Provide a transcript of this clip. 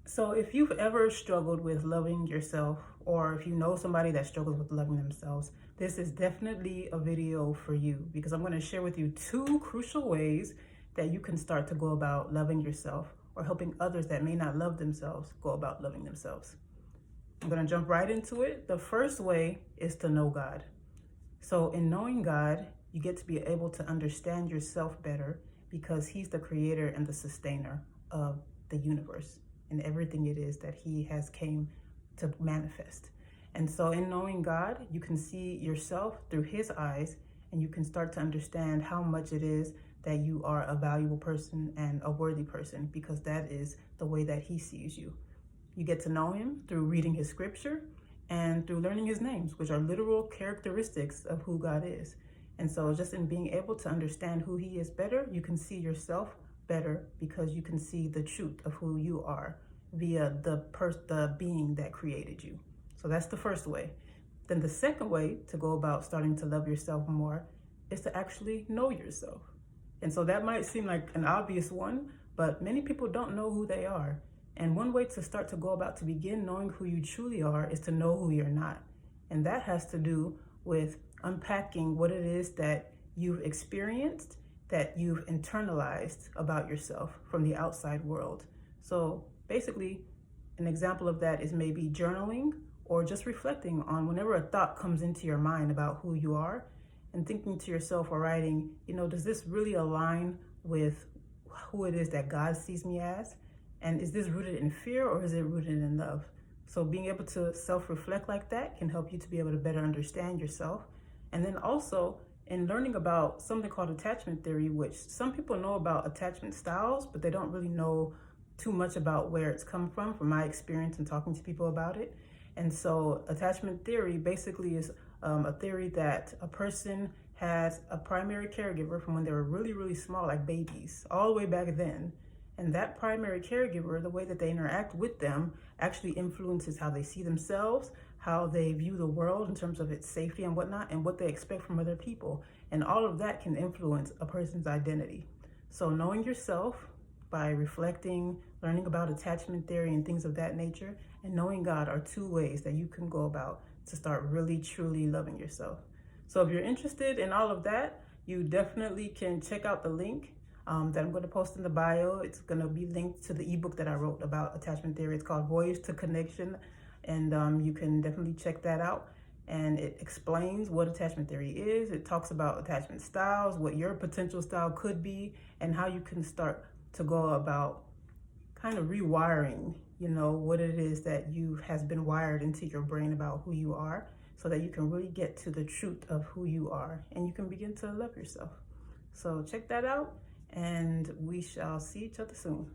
So if you've ever struggled with loving yourself, or if you know somebody that struggles with loving themselves, this is definitely a video for you, because I'm going to share with you two crucial ways that you can start to go about loving yourself, or helping others that may not love themselves go about loving themselves. I'm going to jump right into it. The first way is to know God. So in knowing God, you get to be able to understand yourself better, because he's the creator and the sustainer of the universe and everything it is that he has came to manifest. And so in knowing God, you can see yourself through his eyes, and you can start to understand how much it is that you are a valuable person and a worthy person, because that is the way that he sees you. You get to know him through reading his scripture and through learning his names, which are literal characteristics of who God is. And so just in being able to understand who he is better, you can see yourself better, because you can see the truth of who you are via the being that created you. So that's the first way. Then the second way to go about starting to love yourself more is to actually know yourself. And so that might seem like an obvious one, but many people don't know who they are. And one way to start to go about to begin knowing who you truly are is to know who you're not. And that has to do with unpacking what it is that you've experienced, that you've internalized about yourself from the outside world. So basically, an example of that is maybe journaling, or just reflecting on whenever a thought comes into your mind about who you are, and thinking to yourself or writing, does this really align with who it is that God sees me as? And is this rooted in fear, or is it rooted in love? So being able to self-reflect like that can help you to be able to better understand yourself. And then also in learning about something called attachment theory, which some people know about attachment styles, but they don't really know too much about where it's come from my experience and talking to people about it. And so attachment theory basically is a theory that a person has a primary caregiver from when they were really, really small, like babies, all the way back then. And that primary caregiver, the way that they interact with them, actually influences how they see themselves, how they view the world in terms of its safety and whatnot, and what they expect from other people. And all of that can influence a person's identity. So knowing yourself by reflecting, learning about attachment theory and things of that nature, and knowing God are two ways that you can go about to start really, truly loving yourself. So if you're interested in all of that, you definitely can check out the link that I'm going to post in the bio. It's going to be linked to the ebook that I wrote about attachment theory. It's called Voyage to Connection, and you can definitely check that out. And it explains what attachment theory is. It talks about attachment styles, what your potential style could be, and how you can start to go about kind of rewiring, what it is that has been wired into your brain about who you are, so that you can really get to the truth of who you are, and you can begin to love yourself. So check that out, and we shall see each other soon.